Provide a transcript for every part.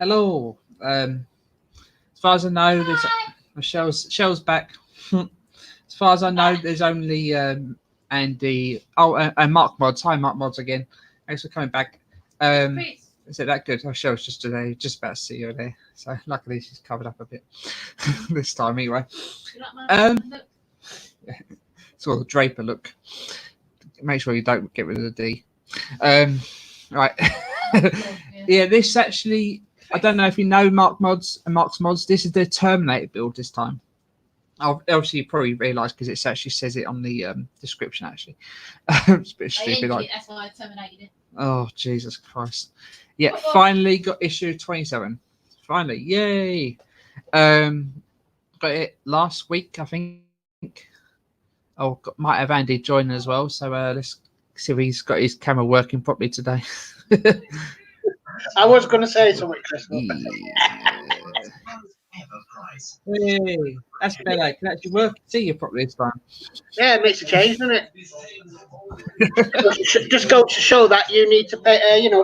Hello. As far as I know, there's Shell's back. As far as I know, there's only Andy. Oh, and Mark Mods. Hi, Mark Mods again. Thanks for coming back. Is it that good? Oh, Shell's just today. Just about to see you there. So luckily she's covered up a bit this time anyway. Sort of Draper look. Make sure you don't get rid of the D. Right. Yeah, this actually. I don't know if you know Mark's Mods. This is the Terminator build this time. Obviously, you probably realise because it actually says it on the description. Actually, it's a bit stupid. That's why I terminated it. Oh Jesus Christ! Yeah, finally got issue 27. Finally, yay! Got it last week, I think. Oh, might have Andy join as well. So let's see if he's got his camera working properly today. I was going to say something, Chris. Hey, that's better. I can actually work, see you properly this time. Yeah, it makes a change, doesn't it? Just go to show that you need to pay,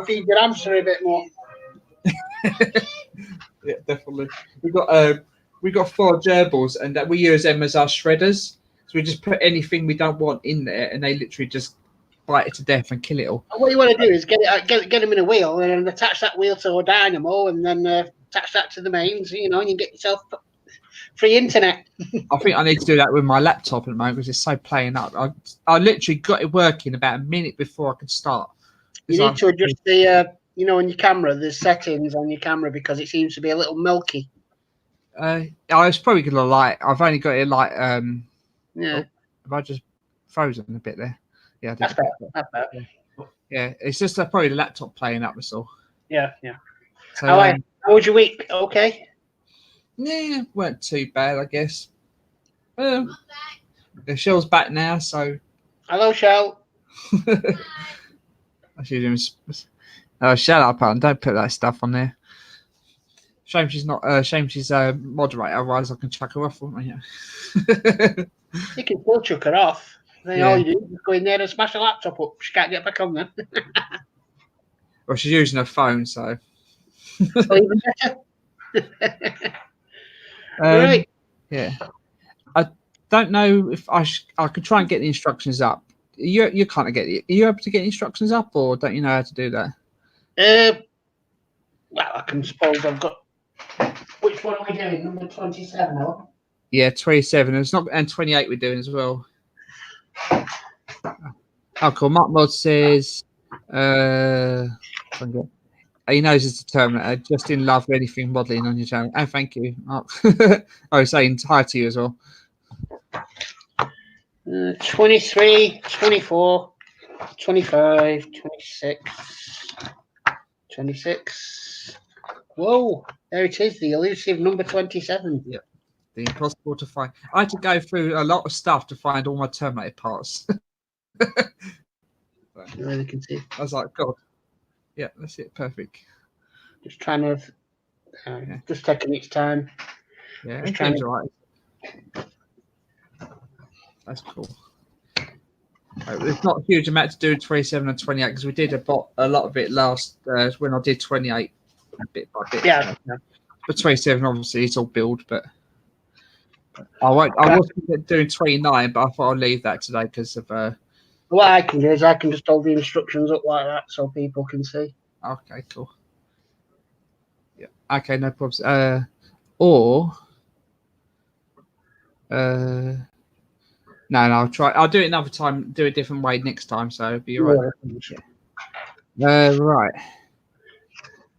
feed your hamster a bit more. Yeah, definitely. We got 4 gerbils, and we use them as our shredders. So we just put anything we don't want in there, and they literally just bite it to death and kill it all. And what you want to do is get them in a wheel, and then attach that wheel to a dynamo, and then attach that to the mains, and you get yourself free internet. I think I need to do that with my laptop at the moment because it's so playing up. I literally got it working about a minute before I could start. You need to adjust the, on your camera, there's settings on your camera because it seems to be a little milky. I was probably gonna I've only got it yeah. Have I just frozen a bit there? Yeah, that's better. Yeah, it's just probably the laptop playing up. That's all. Yeah. So, how was your week? Okay. Yeah, weren't too bad, I guess. The Shell's back now, so. Hello, Shell. Oh, shut up, Alan. Don't put that stuff on there. Shame she's not. Shame she's a moderator. Otherwise, I can chuck her off, wouldn't I? You can still chuck her off. Then all you do is go in there and smash the laptop up. She can't get back on then. Well, she's using her phone, so. Even better. Right. Yeah. I don't know if I could try and get the instructions up. You can't get it. Are you able to get the instructions up, or don't you know how to do that? Well, I can suppose I've got. Which one are we doing? Number 27, or? Yeah, 27. It's not, and 28 we're doing as well. Oh, cool. Mark Mod says, he knows it's a Terminator. Just in love with anything modelling on your channel. Oh, thank you, Mark. I was saying hi to you as well. 23, 24, 25, 26, 26. Whoa, there it is, the elusive number 27. Yeah. The impossible to find. I had to go through a lot of stuff to find all my Terminator parts. You really can see. I was like, God. Yeah, that's it. Perfect. Just trying to, just taking its time. Yeah, it's all right. That's cool. There's not a huge amount to do with 27 and 28 because we did a lot of it last when I did 28 bit by bit. Yeah. But 27, obviously, it's all build, but. I was doing 29, but I thought I'd leave that today because of. What I can do is I can just hold the instructions up like that so people can see. Okay, cool. Yeah. Okay, no problems. No, I'll try. I'll do it another time. Do it a different way next time, so it'll be all right. Yeah. Right.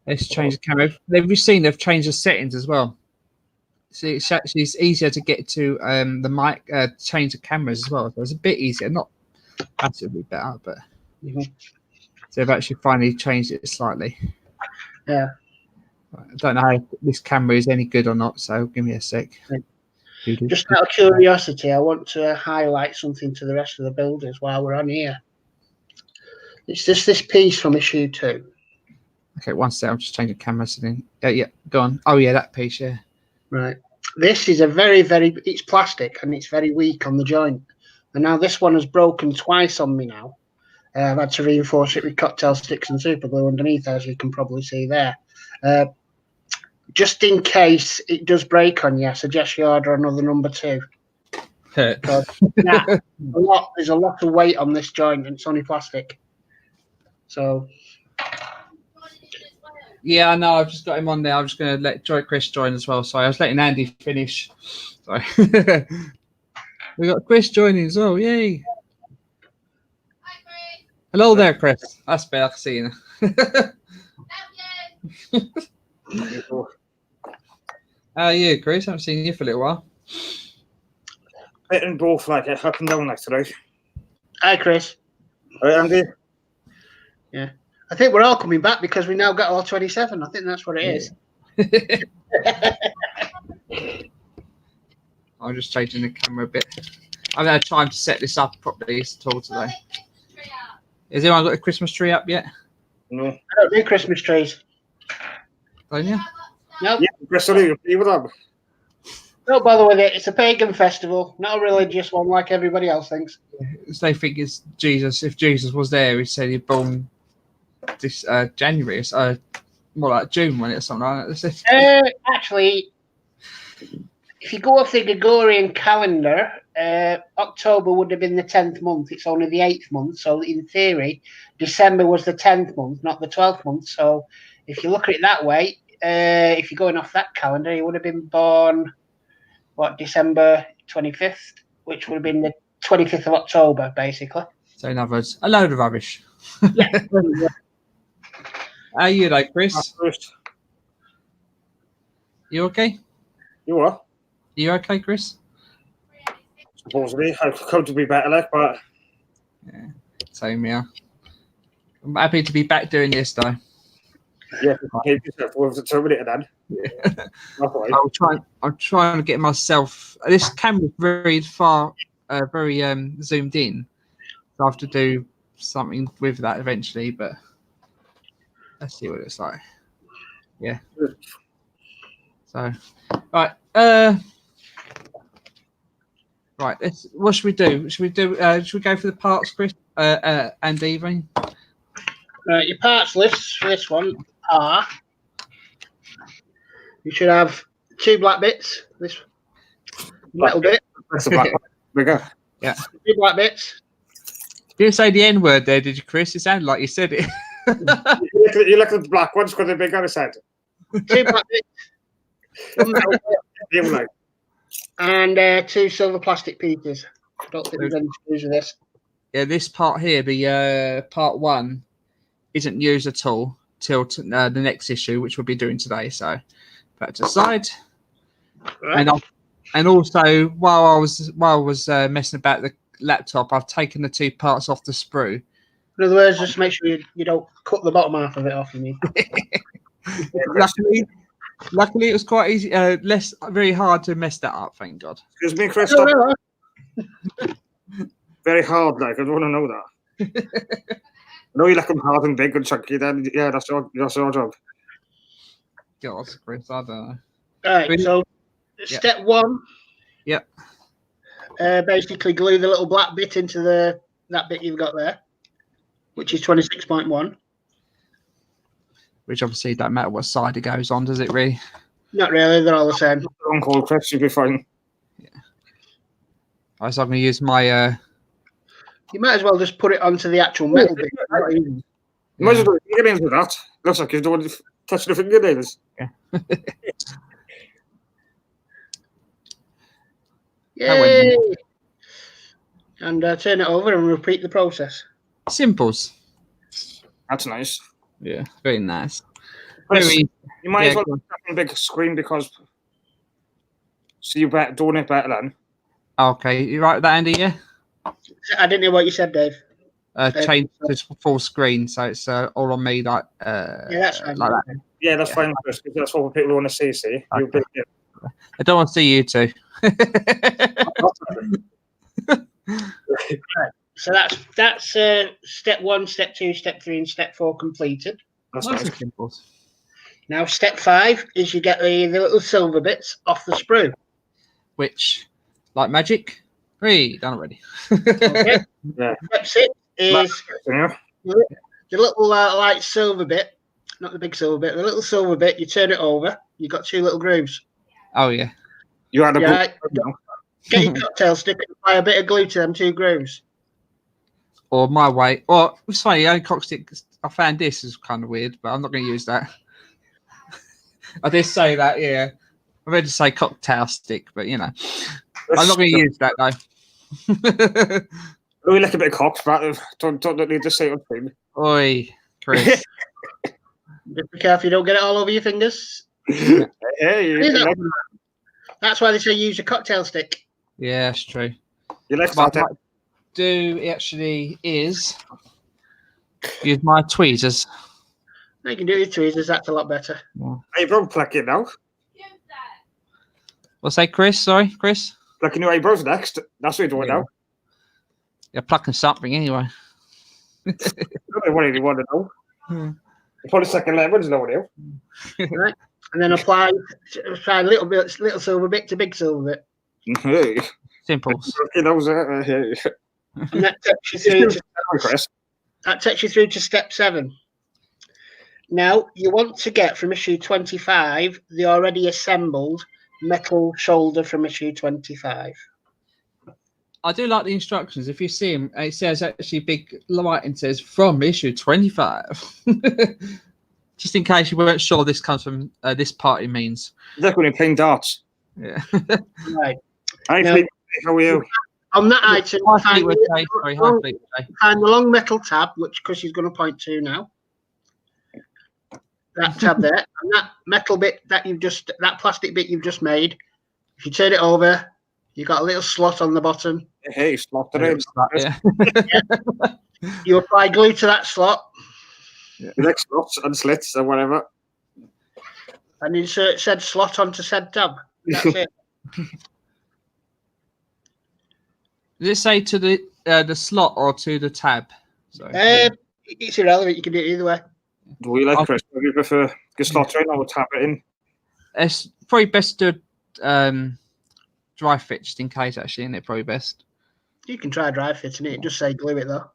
Let's change the camera. They've changed the settings as well. So it's actually easier to get to the mic, change the cameras as well. So it's a bit easier, not massively better, but so they've actually finally changed it slightly. Yeah. I don't know if this camera is any good or not, so give me a sec. Just out of curiosity, I want to highlight something to the rest of the builders while we're on here. It's just this piece from issue 2. Okay, one sec. I'll just change the camera setting. Yeah, go on. Oh, yeah, that piece, yeah. Right. This is a very, it's plastic and it's very weak on the joint. And now this one has broken twice on me now. I've had to reinforce it with cocktail sticks and super glue underneath, as you can probably see there. just in case it does break on you, I suggest you order another number 2. Because there's a lot of weight on this joint, and it's only plastic. So. Yeah, I know. I've just got him on there. I'm just going to let Chris join as well. Sorry, I was letting Andy finish. Sorry. We got Chris joining as well. Yay. Hello there, Chris. That's better. I can see you now. How are you, Chris? I haven't seen you for a little while. Hitting both like it up and down like today. Hi, Chris. Right, Andy? Yeah. I think we're all coming back because we now got all 27. I think that's what it is. I'm just changing the camera a bit. I've had time to set this up properly at all today. Has anyone got a Christmas tree up yet? No. I don't do Christmas trees. Don't you? Nope. Yeah, Chris, you agree with that? Don't bother with it. It's a pagan festival, not a religious one like everybody else thinks. They think it's Jesus. If Jesus was there, he said he'd born this January. More like June, when it's something like that. Actually, if you go off the Gregorian calendar, October would have been the 10th month. It's only the 8th month. So in theory, December was the 10th month, not the 12th month. So if you look at it that way, if you're going off that calendar, he would have been born, December 25th, which would have been the 25th of October, basically. So in other words, a load of rubbish. Yeah. How are you, like, Chris? You okay? You what? You okay, Chris? Supposedly, I've come to be better, like, but yeah, same here. I'm happy to be back doing this, though. Yeah, keep yourself with the Terminator, then. Yeah. I'm trying to get myself. This camera's very far, very zoomed in. So I have to do something with that eventually, but let's see what it's like. Yeah. So, right. Right. What should we do? Should we go for the parts, Chris? And Eva? Your parts lists for this one are: you should have 2 black bits. This metal bit. That's a black bigger. Yeah. 2 black bits. You didn't say the N word there, did you, Chris? It sounded like you said it. You look at the black ones because they're bigger on the side. 2 black bits. 1 metal bit. And 2 silver plastic pieces. I don't think there's any screws with this. Yeah, this part here, the part 1, isn't used at all till the next issue, which we'll be doing today. So, put that aside. Right. And also, while I was messing about the laptop, I've taken the 2 parts off the sprue. In other words, just make sure you don't cut the bottom half of it off. Luckily, it was quite easy. Very hard to mess that up. Thank God. Excuse me, Chris. Very hard, like I don't want to know that. I know you like them hard and big and chunky. Then yeah, that's your job. God, Chris, I don't know. All right, so step 1. Yep. Basically, glue the little black bit into that bit you've got there, which is 26.1. Which obviously don't matter what side it goes on, does it really? Not really. They're all the same. Don't call Chris, you'll be fine. Yeah. I was going to use my. You might as well just put it onto the actual metal bit. You might as well do fingernails with that. Looks like you don't want to touch the fingernails. Yeah. Yay! And turn it over and repeat the process. Simples. That's nice. Yeah, very nice. You might as well have a big screen because so you doing it better then. Okay, you right with that, Andy? Yeah. I didn't hear what you said, Dave. Change to full screen, so it's all on me, like yeah, that's fine. like that. Yeah, that's fine, Chris, because that's what people want to see. See, okay. I don't want to see you two. Right. So that's step 1, step 2, step 3, and step 4 completed. That's nice. Now step 5 is you get the little silver bits off the sprue. Which, like magic, done already. Okay. Yeah. Step 6 is the little light silver bit, not the big silver bit, the little silver bit. You turn it over. You got 2 little grooves. Oh yeah. You had a Yeah. book. Get your cocktail stick and apply a bit of glue to them 2 grooves. Or my way. Well, it's funny. The only cock stick I found this is kind of weird, but I'm not going to use that. I did say that, yeah. I meant to say cocktail stick, but you know, I'm not going to use that though. We like a bit of cock, but don't need to say anything. Oi, Chris. Just be careful you don't get it all over your fingers. Hey, That's why they say use your cocktail stick. Yeah, that's true. you like What that? I might do actually is use my tweezers. You can do your tweezers. That's a lot better. Eyebrow plucking now. What's that, Chris? Sorry, Chris? Plucking your eyebrows next. That's what you're doing now. You're plucking something anyway. I don't know what you want to know. Put a second lemons now, now. Right. And then apply a little silver bit to big silver bit. Hey. Simple. And And that takes you through to step 7. Now, you want to get from issue 25 the already assembled metal shoulder from issue 25. I do like the instructions. If you see them, it says actually big writing says from issue 25. Just in case you weren't sure this comes from this party means. Look when you're playing darts. Yeah. Right. Hi, Now, Pete. How are you? On that item, find the long metal tab, which Chris is going to point to now. That tab there, and that metal bit that plastic bit you've just made. If you turn it over, you got a little slot on the bottom. Hey, slot it in. Yeah. You apply glue to that slot. You like slots and slits or whatever. And insert said slot onto said tab. That's it. Does it say to the slot or to the tab? It's irrelevant. You can do it either way. Do you like Chris? What do you prefer? Get slot in or tap it in? It's probably best to dry fit just in case. Actually, isn't it probably best? You can try dry fitting it. Just say glue it though.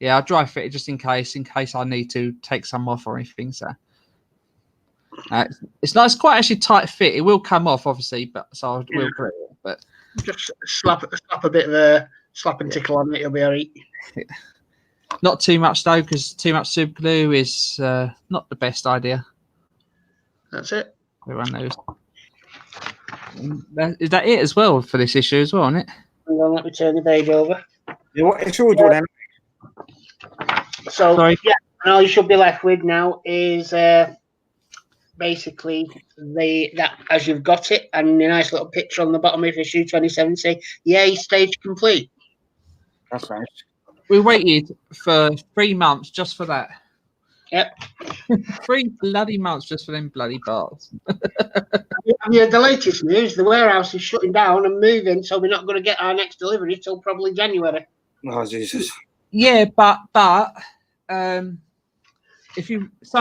Yeah, I'll dry fit it just in case I need to take some off or anything. So it's nice, quite actually tight fit. It will come off, obviously, but so I will put it. But just slap a bit of a slap and tickle on it. It'll be alright. Yeah. Not too much though, because too much super glue is not the best idea. That's it. Everyone knows. Is that it as well for this issue as well, isn't it? I'm going to let me turn the page over. Yeah, what issue we're doing? So, Sorry. yeah, and all you should be left with now is basically that as you've got it, and a nice little picture on the bottom of issue 27 say, yay, stage complete. That's nice. We waited for 3 months just for that. Yep. 3 bloody months just for them bloody bars. Yeah, the latest news, the warehouse is shutting down and moving, so we're not going to get our next delivery till probably January. Oh, Jesus. Yeah, but some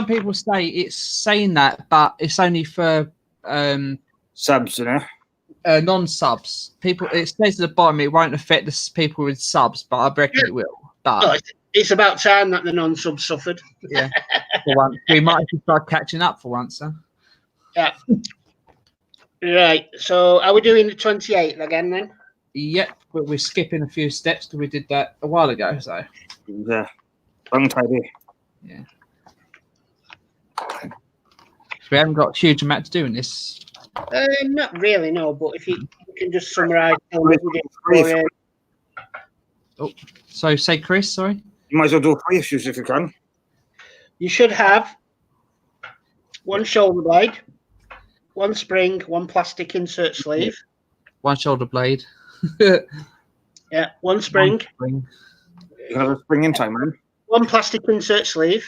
people say it's saying that, but it's only for Subs, you know? non-subs. People, it says at the bottom it won't affect the people with subs, but I reckon it will. But Oh, it's about time that the non-subs suffered. yeah, for once. We might have to start catching up for once, huh? Yeah. Right. So are we doing the 28th again then? Yep, but we're skipping a few steps because we did that a while ago. So Yeah. Untidy. yeah, so we haven't got a huge amount to do in this. Not really, no. But if you can just summarise. So say, Chris, sorry. You might as well do 3 issues if you can. You should have 1 shoulder blade, 1 spring, 1 plastic insert sleeve. 1 shoulder blade. Yeah, 1 spring. 1 spring, You can have a spring in time, man. 1 plastic insert sleeve.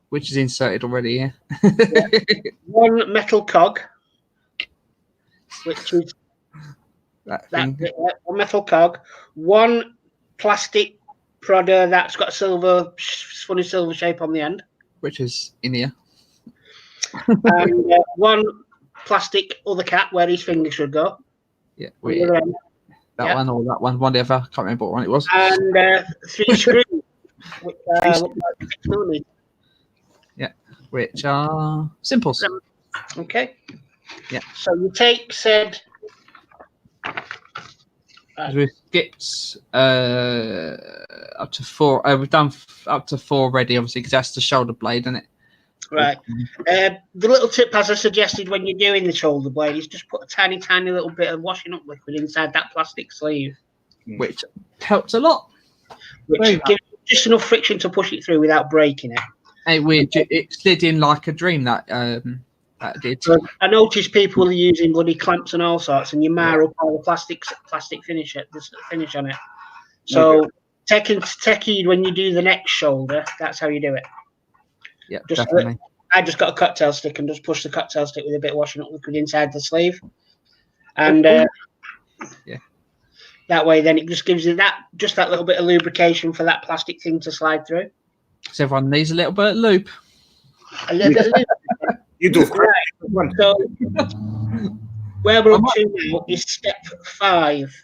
which is inserted already. Yeah. 1 metal cog, which is that that thing. bit, 1 metal cog, 1 plastic prodder that's got a funny silver shape on the end, Which is in here. and 1 plastic other cap where his finger should go. Yeah, On the other end. that one or that one, whatever. Can't remember what one it was. And 3 screws, which look like 6 millimeters. Which are simples. Okay. Yeah. So you take said. We skipped up to 4. We've done up to 4 already, obviously, because that's the shoulder blade, isn't it? Right. The little tip, as I suggested when you're doing the shoulder blade, is just put a tiny, tiny little bit of washing up liquid inside that plastic sleeve, which helps a lot. Which gives just enough friction to push it through without breaking it. It slid in like a dream, that did. So I noticed people are using bloody clamps and all sorts, and you mar up all the plastic finish on it. So take heed when you do the next shoulder. That's how you do it. Yeah, definitely. I just got a cocktail stick and just push the cocktail stick with a bit of washing up liquid inside the sleeve, and that way, then it just gives you that little bit of lubrication for that plastic thing to slide through. So everyone needs a little bit of lube. A little bit of lube. You do. Right. So where we're up to now is step 5.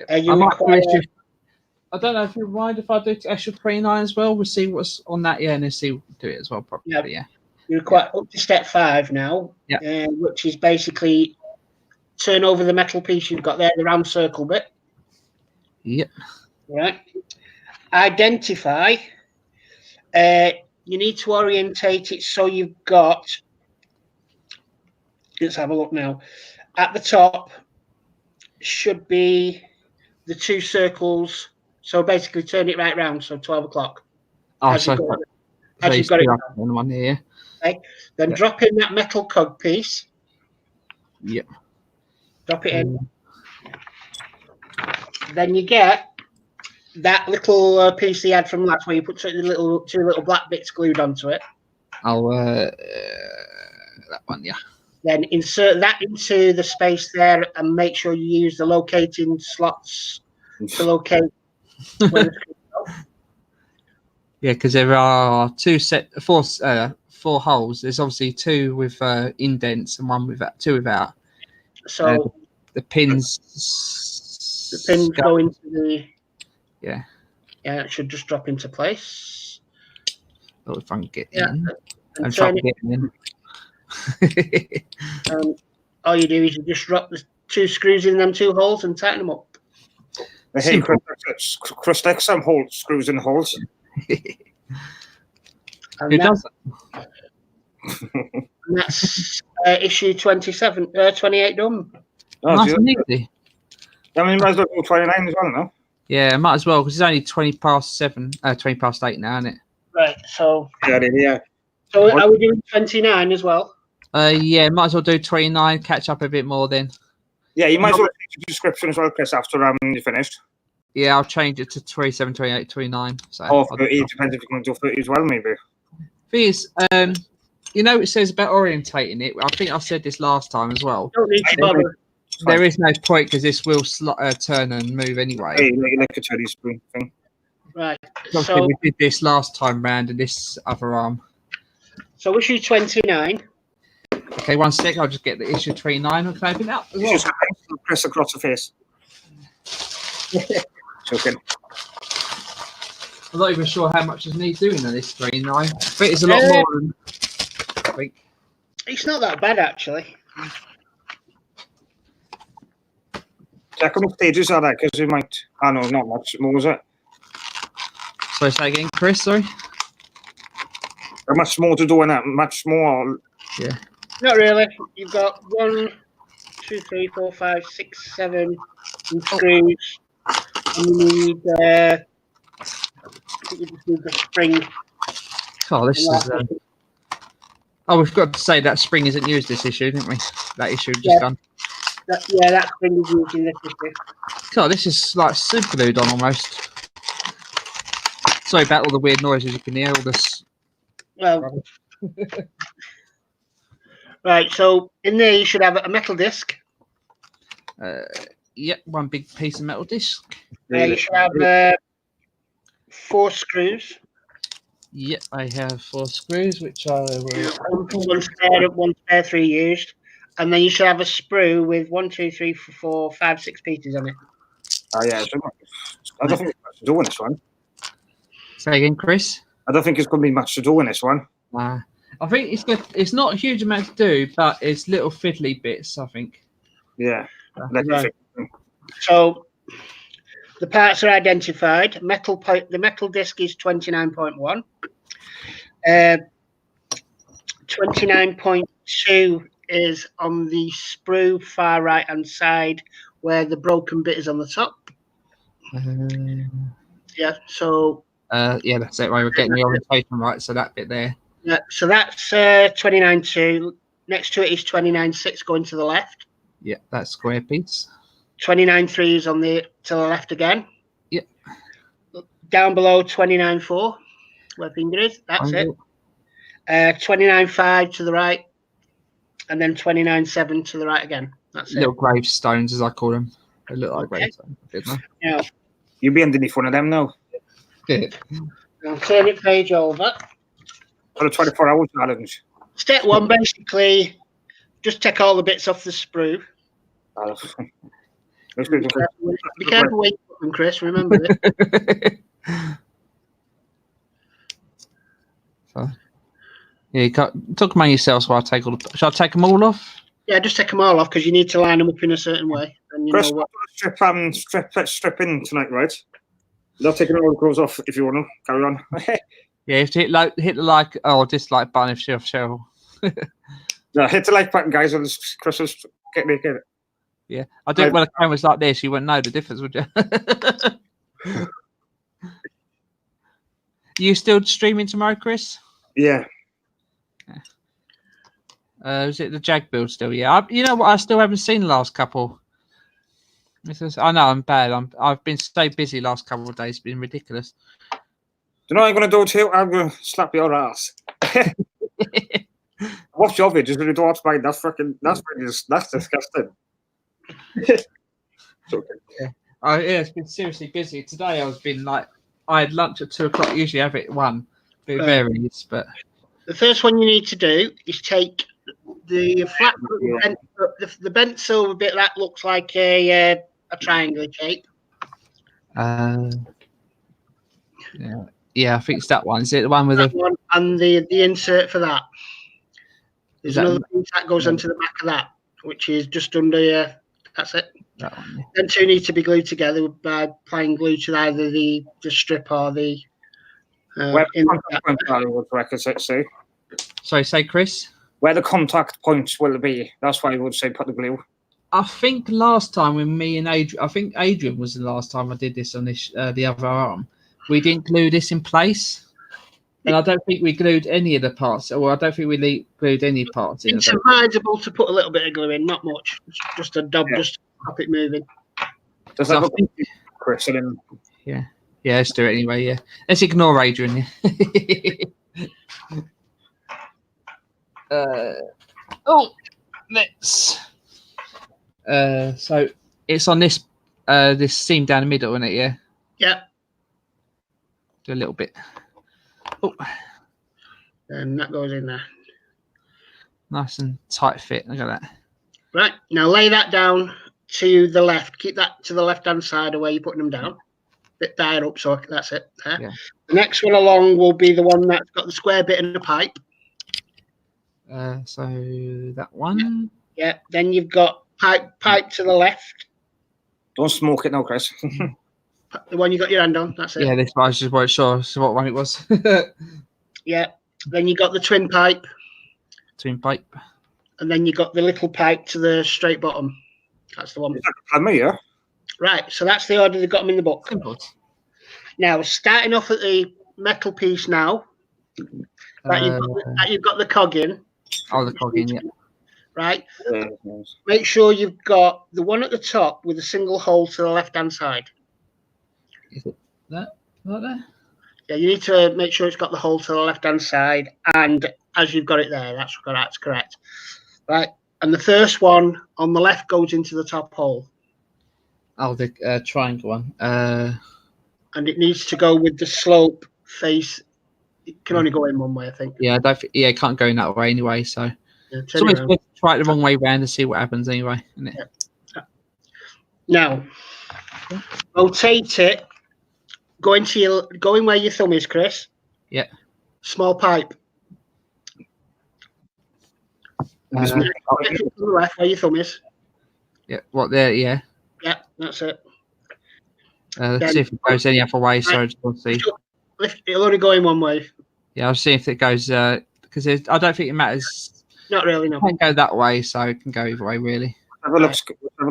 I don't know if you mind if I do extra 29 as well. We'll see what's on that, and then do it as well, probably. Yeah. You're quite up to step 5 now, which is basically turn over the metal piece you've got there, the round circle bit. Yep. Right. Identify. You need to orientate it so you've got. Let's have a look now. At the top should be the 2 circles. So basically, turn it right round. So 12 o'clock. Oh, as you've got it. On one here. Okay. Then drop in that metal cog piece. Yep. Drop it in. Then you get that little piece you had from last, where you put two little black bits glued onto it. Oh, that one, yeah. Then insert that into the space there, and make sure you use the locating slots to locate where the screws go. Yeah, because there are 4 holes. There's obviously 2 with indents and 1 without, 2 without. So the pins. The pins go into the. Yeah. Yeah, it should just drop into place. Oh, if I can get in. And try to get in. All you do is you just drop the 2 screws in them 2 holes and tighten them up. Hey, Chris, take some screws in the holes. Who does it? And that's issue 28 done. Oh, nice and easy. I mean, you might as well do 29 as well, no? Yeah, might as well, because it's only 20 past 8 now, isn't it? Right, so. Yeah. So are we doing 29 as well? Yeah, might as well do 29, catch up a bit more then. Yeah, you might as well change the description as well, Chris, after you're finished. Yeah, I'll change it to 27, 28, 29. So or 30, depends if you can do 30 as well, maybe. Thing is, it says about orientating it. I think I said this last time as well. Don't need to bother. There is no point, because this will turn and move anyway. Hey, like a cherry spoon thing. Right. So we did this last time round, and this other arm. So issue 29. Okay, 1 sec. I'll just get the issue 29 and open it up. Just press across the face. Joking. I'm not even sure how much is needs doing on this 29. I think it's a lot more than I think. It's not that bad, actually. Check how many stages are there, because you might. I know, not much more, is it? So say again, Chris, sorry? There's much more to do in that, much more. Yeah. Not really. You've got 1, 2, 3, 4, 5, 6, 7 screws. And you need, you just need the spring. Oh, this is. Oh, we've got to say that spring isn't used this issue, didn't we? That issue just done. That spring is used in this issue. God, this is like super glued on almost. Sorry about all the weird noises you can hear. All this. Well. Right, so in there you should have a metal disc. Yep, 1 big piece of metal disc. You should have 4 screws. Yep, I have 4 screws, which I will. One spare 3 used. And then you should have a sprue with 1, 2, 3, 4, 5, 6 pieces on it. Oh, yeah. I don't think there's much to do in this one. Say again, Chris? I don't think there's going to be much to do in this one. I think it's not a huge amount to do, but it's little fiddly bits, I think. Yeah. Right. So the parts are identified. The metal disc is 29.1. 29.2 is on the sprue far right hand side where the broken bit is on the top. Yeah, so yeah, that's it. Right, we're getting the orientation right, so that bit there. Yeah, so that's 29.2. Next to it is 29.6 going to the left. Yeah, that's square piece. 29.3 is on the to the left again. Yeah. Down below 29.4, where finger is. That's it. 29.5 to the right, and then 29.7 to the right again. That's little it. gravestones, as I call them. They look like gravestones. Yeah. You'll be underneath one of them now. I'll turn it page over. For a 24-hour challenge. Step one, basically, just take all the bits off the sprue. Be careful when you put them, Chris. Remember it. So, yeah, you took them on yourself, so I'll take all the. Shall I take them all off? Yeah, just take them all off because you need to line them up in a certain way. And you Chris, know what? strip in tonight, right? You're not taking all the clothes off if you want to. Carry on. Yeah, you have to hit the like or dislike button if you're Cheryl. No, hit the like button, guys. On this Christmas, get naked. Yeah, I do it when the camera's like this. You wouldn't know the difference, would you? You still streaming tomorrow, Chris? Yeah. Is it the Jag build still? Yeah. You know what? I still haven't seen the last couple. I know I'm bad. I've been so busy last couple of days. It's been ridiculous. Do you know what I'm going to do too? I'm going to slap your ass. Watch your videos when you don't watch mine. That's disgusting. Yeah. Yeah, it's been seriously busy. Today I had lunch at 2:00. Usually have it at 1. It varies, but the first one you need to do is take the flat, the bent silver bit that looks like a triangle shape. Yeah, I think it's that one. Is it the one with the one and the insert for that? There's another piece that goes onto the back of that, which is just under. That's it. That one. Yeah. Then two need to be glued together by applying glue to either the strip or the. Sorry, say Chris. Where the contact points will be. That's why I would say put the glue. I think last time when me and Adrian was the last time I did this on this the other arm. We didn't glue this in place. And I don't think we glued any of the parts, or I don't think we glued any parts in. It's advisable to put a little bit of glue in, not much. Just a dab, just to stop it moving. Does that look Chris? Yeah, let's do it anyway. Yeah, let's ignore Adrian. Let's. So it's on this this seam down the middle, isn't it? Yeah. Yeah. Do a little bit. And that goes in there. Nice and tight fit. Look at that. Right. Now lay that down to the left. Keep that to the left-hand side of where you're putting them down. Bit higher up, so that's it. There. Yeah. The next one along will be the one that's got the square bit and the pipe. So that one. Yeah. Then you've got pipe to the left. Don't smoke it now, Chris. The one you got your hand on, that's it. Yeah, this one I just wasn't sure what one it was. Yeah. Then you got the twin pipe. Twin pipe. And then you got the little pipe to the straight bottom. That's the one. Is that the plumber, yeah? Right. So that's the order they got them in the book. Simple. Now, starting off at the metal piece now, you've got the cog in. Oh, the cog in, yeah. Right. Make sure you've got the one at the top with a single hole to the left-hand side. Is it that? Right there? Yeah, you need to make sure it's got the hole to the left-hand side, and as you've got it there, that's correct. Right, and the first one on the left goes into the top hole. Oh, the triangle one. And it needs to go with the slope face. It can only go in one way, I think. Yeah, it can't go in that way anyway. So it's always good to try it the wrong way round and see what happens anyway, isn't it? Yeah. Now, rotate it. Going where your thumb is, Chris. Yeah. Small pipe. Left to the left where your thumb is. Yeah, what there? Yeah. Yeah, that's it. Let's see if it goes any other way. So we'll see. It'll only go in one way. Yeah, I'll see if it goes because I don't think it matters. Not really, no. It can't go that way, so it can go either way, really. Whatever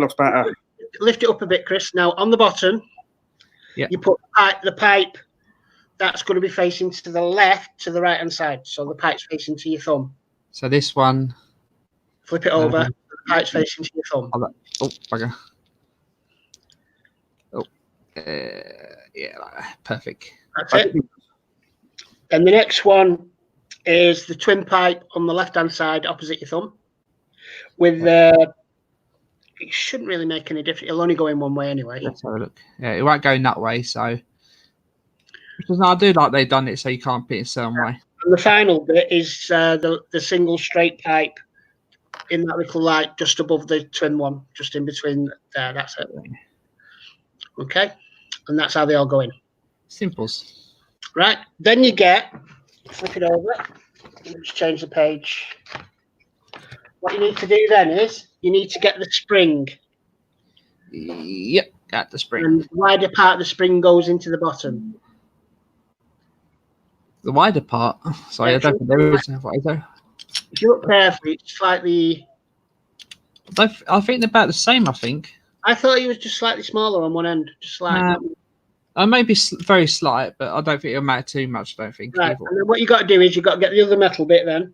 looks better. Lift it up a bit, Chris. Now on the bottom, you put the pipe. That's going to be facing to the left, to the right hand side. So the pipe's facing to your thumb. So this one. Flip it over. The pipe's facing to your thumb. Oh, bugger. Oh, yeah, like that. Perfect. That's it. And the next one is the twin pipe on the left hand side, opposite your thumb. With it shouldn't really make any difference. It'll only go in one way anyway. Let's have a look. Yeah, it won't go in that way. So, because I do like they've done it so you can't put it a certain way. And the final bit is the single straight pipe in that little light just above the twin one, just in between there. That's it. Okay, and that's how they all go in. Simples. Right. Then you flip it over. Just change the page. What you need to do then is you need to get the spring. Yep, got the spring. And the wider part of the spring goes into the bottom. The wider part? Sorry, I don't think there is. What is there? If you look carefully, it's slightly... I think they're about the same, I think. I thought it was just slightly smaller on one end. Just slightly. Maybe very slight, but I don't think it'll matter too much, I don't think. Right, and then what you got to do is you've got to get the other metal bit then.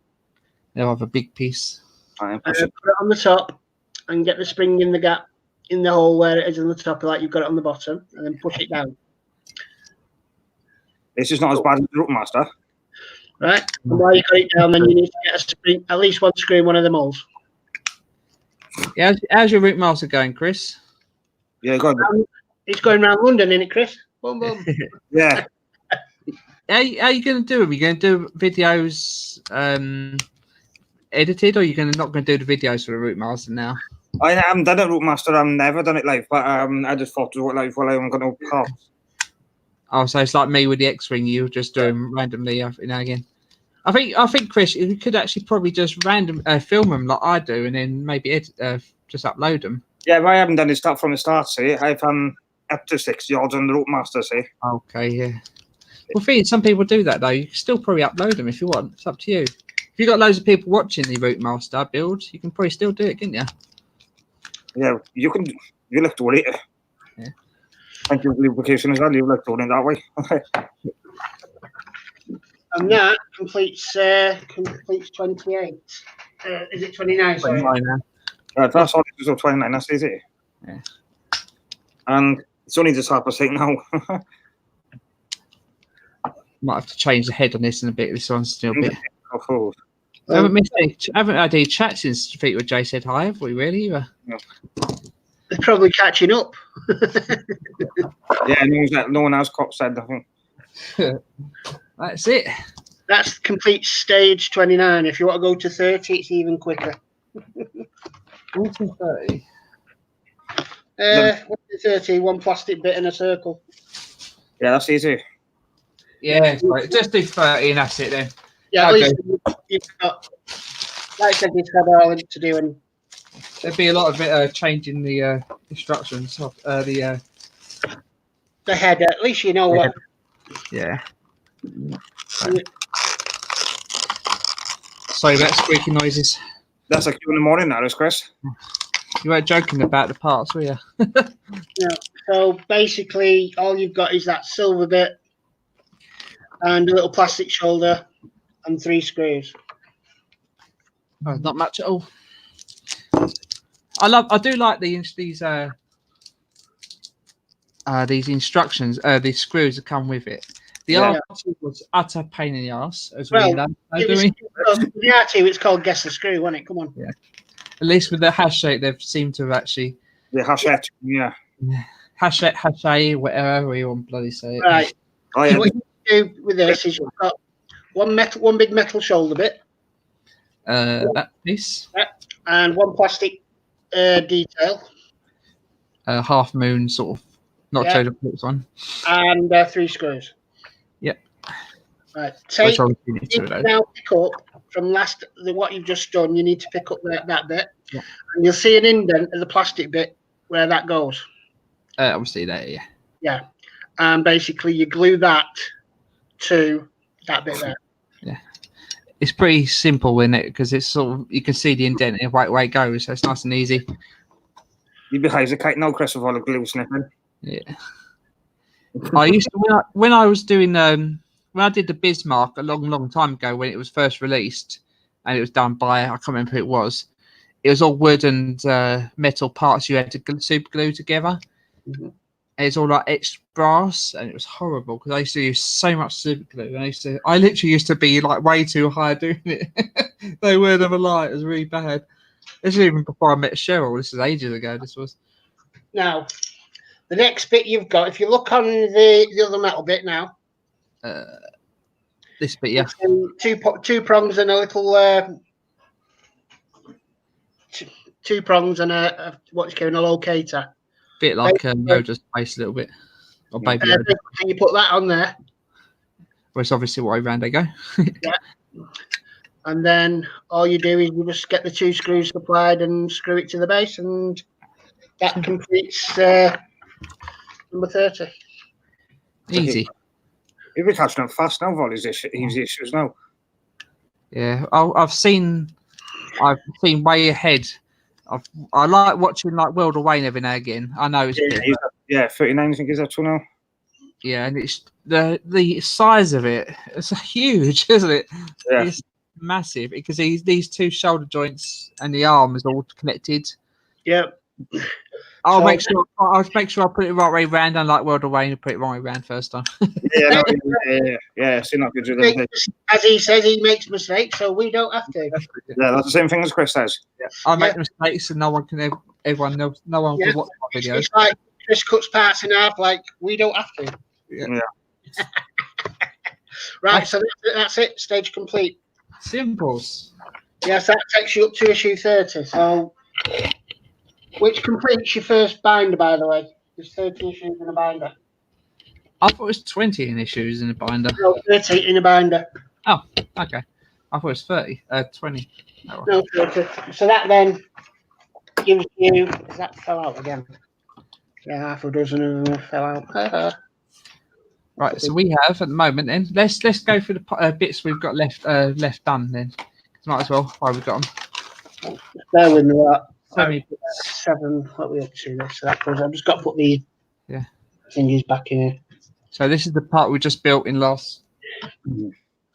They'll have a big piece. Put it on the top and get the spring in the gap, in the hole where it is on the top, like you've got it on the bottom, and then push it down. This is not as bad as the Root Master. Right, and while you got it down, then you need to get a spring, at least one screw in one of the moles. Yeah, how's your Root Master going, Chris? Yeah, good. It's going around London, isn't it, Chris? Boom, boom. Yeah. How are you going to do them? Are you going to do videos edited, or are you not going to do the videos for the Root Master now? I haven't done a Root Master. I've never done it live, but I just thought to do it live while I haven't got no parts. Oh, so it's like me with the X-Ring. You just do them randomly every now and again. I think Chris, you could actually probably just film them like I do, and then maybe just upload them. Yeah, but I haven't done it from the start. See, I've up to 60 odds on the Root Master. See. Okay, yeah. Well, some people do that though. You can still probably upload them if you want. It's up to you. If you've got loads of people watching the Root Master build, you can probably still do it, can't you? Yeah, you can. You look to it. Yeah. Thank you for lubrication as well. You look doing it that way. And that completes 28. Is it 29? Sorry. 29 that's all. It's 29. That's easy. Yeah. And it's only just 8:30 now. Might have to change the head on this in a bit. This one's still a bit. Oh, I haven't had any chat since Defeat with Jay said hi, have we really? Yeah. They're probably catching up. Yeah, no one else said nothing. That's it. That's complete stage 29. If you want to go to 30, it's even quicker. 30. 30, one plastic bit in a circle. Yeah, that's easy. Yeah, right. Just do 30 and that's it then. Yeah, at least you've got, like I said, you've got all to do. And there'd be a lot of changing the instructions of the head. At least you know what. Yeah. Sorry about squeaky noises. That's like you in the morning now, is Chris. You weren't joking about the parts, were you? Yeah. So basically, all you've got is that silver bit and a little plastic shoulder and 3 screws. Oh, not much at all. I do like these instructions. These screws that come with it. The R2 was utter pain in the ass, as well. The R2, it's called Guess the Screw, wasn't it? Come on. Yeah. At least with the hash shape, they've seemed to have actually. The hash shape, yeah. Hash whatever you want to bloody say it. Right. Oh, yeah. What you do with this is you've got one big metal shoulder bit. That piece. And one plastic detail. Half moon sort of, not total flips one. And 3 screws. Yep. Right. Now pick up from what you've just done, you need to pick up that bit, yeah. and you'll see an indent of the plastic bit where that goes. Obviously there, yeah. Yeah, and basically you glue that to that bit there. Yeah, it's pretty simple, isn't it? Because it's sort of, you can see the indent and way it goes, so it's nice and easy. You behave the kite now, Chris, with all the glue sniffing. Yeah. I used to when I was doing when I did the Bismarck a long time ago when it was first released, and it was done by, I can't remember who it was. It was all wood and metal parts you had to super glue together. Mm-hmm. And it's all like etched brass, and it was horrible because I used to use so much super glue. I literally used to be like way too high doing it. No word of a lie, it was really bad. This is even before I met Cheryl. This is ages ago. This was. Now, the next bit you've got, if you look on the other metal bit now. This bit, yeah. Two prongs and a little two prongs and a what's called a locator. Bit like Yoda's face a little bit, or Baby Yoda. And you put that on there. Well, it's obviously what way round they go. Yeah. And then all you do is you just get the 2 screws supplied and screw it to the base, and that completes number 30. Easy. You've been catching up fast now, Vol, easy issues now. Yeah, I've seen way ahead. I like watching like World of Wayne every now and again. I know it's 39. I think is that two now. Yeah, and it's the size of it. It's huge, isn't it? Yeah. It's massive because these 2 shoulder joints and the arm is all connected. Yeah. I'll make sure I put it right way round. Unlike World of Wayne, I put it right way round first time. Yeah. See, not good with them. As he says, he makes mistakes, so we don't have to. Yeah, that's the same thing as Chris says. Yeah. I make mistakes, and no one can watch my videos. It's like Chris cuts parts in half, like we don't have to. Yeah. Right, so that's it. Stage complete. Simples. Yes, that takes you up to issue 30. So, which completes your first binder, by the way? There's 30 issues in a binder. I thought it was 20 issues in a binder. No, 30 in a binder. Oh, okay. I thought it was 30. 20. Oh, no, 30. So that then gives you. That fell out again. Yeah, half a dozen of them fell out. Right, so we have at the moment. Then let's go through the bits we've got left done. Then might as well while we've got them. Bear with me. That 7. What are we up to? So that goes. I've just got to put the thingies back in here. So this is the part we just built in last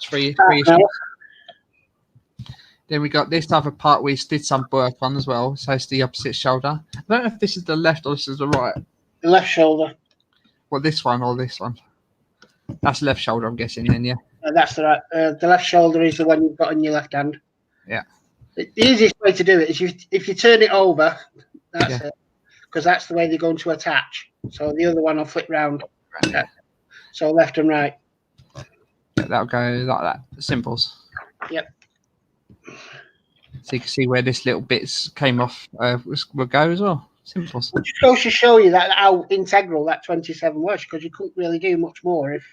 three issues. Then we got this other part we did some work on as well. So it's the opposite shoulder. I don't know if this is the left or this is the right. The left shoulder. Well, this one or this one. That's left shoulder, I'm guessing. Then, yeah. That's the right. The left shoulder is the one you've got on your left hand. Yeah. The easiest way to do it is if you turn it over, that's it, because that's the way they're going to attach. So the other one will flip round. Yeah. So left and right. That'll go like that. Simples. Yep. So you can see where this little bits came off will go as well. Simples. Which goes to show you that how integral that 27 was, because you couldn't really do much more if.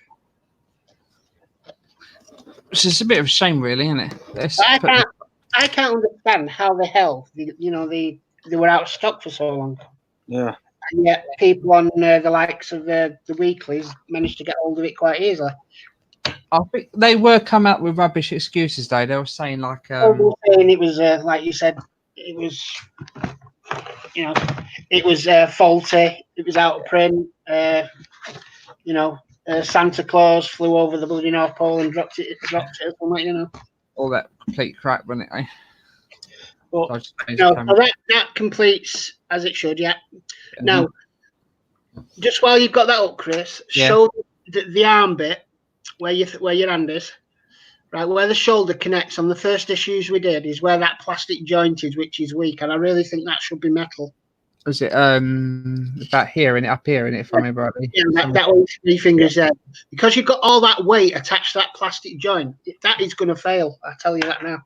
Which is a bit of a shame, really, isn't it? I can't understand how the hell they were out of stock for so long. Yeah. And yet people on the likes of the weeklies managed to get hold of it quite easily. I think they were come out with rubbish excuses, though. They were saying like, they were saying it was like you said, it was, it was faulty. It was out of print. Santa Claus flew over the bloody North Pole and dropped it or something, all that complete crap, wasn't it? But so that completes as it should, yeah. Now, just while you've got that up, Chris, show the arm bit where your hand is, right, where the shoulder connects on the first issues we did is where that plastic joint is, which is weak, and I really think that should be metal. Was it about here and up here, and if I remember rightly? Yeah, that one, 3 fingers there, because you've got all that weight attached to that plastic joint. That is going to fail. I tell you that now.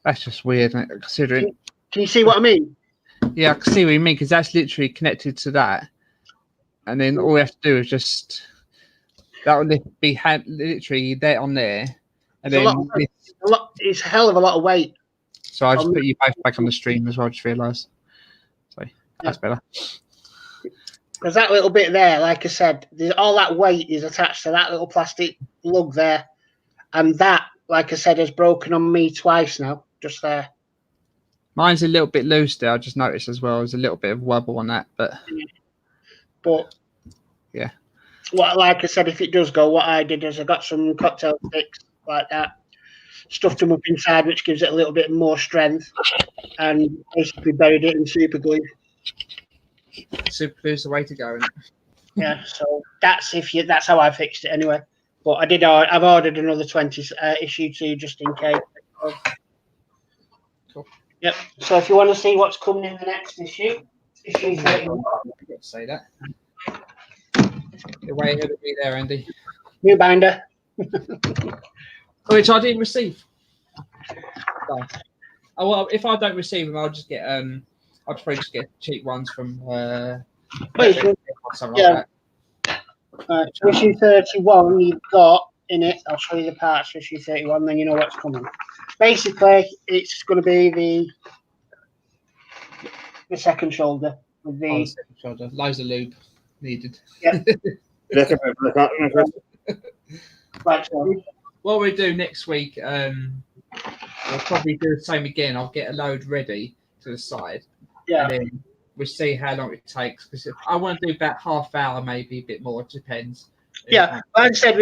That's just weird, isn't it? Considering. Can you see what I mean? Yeah, I can see what you mean, because that's literally connected to that, and then all we have to do is just that would be literally there on there, And it's a hell of a lot of weight. So I just put you both back on the stream as well. I just realised. So that's better. Because that little bit there, like I said, all that weight is attached to that little plastic lug there. And that, like I said, has broken on me twice now, just there. Mine's a little bit loose there. I just noticed as well. There's a little bit of wobble on that, but yeah. What, like I said, if it does go, what I did is I got some cocktail sticks like that, stuffed them up inside, which gives it a little bit more strength, and basically buried it in super glue. Super glue is the way to go, isn't it? Yeah, so that's how I fixed it anyway. But I've ordered another 20 issue 2 just in case. Cool. Yep. So if you want to see what's coming in the next issue 31. I forgot to say that. You're way ahead of me there, Andy. New binder. Which I didn't receive. Oh well, if I don't receive them, I'll just get I'll probably just get cheap ones from something like that. So issue 31, you've got in it. I'll show you the parts for issue 31, then you know what's coming. Basically, it's going to be the second shoulder with the second shoulder. Loads of lube needed. Yeah. Right, so. What we do next week, we'll probably do the same again. I'll get a load ready to the side. Yeah. And then we'll see how long it takes. Because I want to do about half hour, maybe a bit more. It depends. Yeah. Like I said,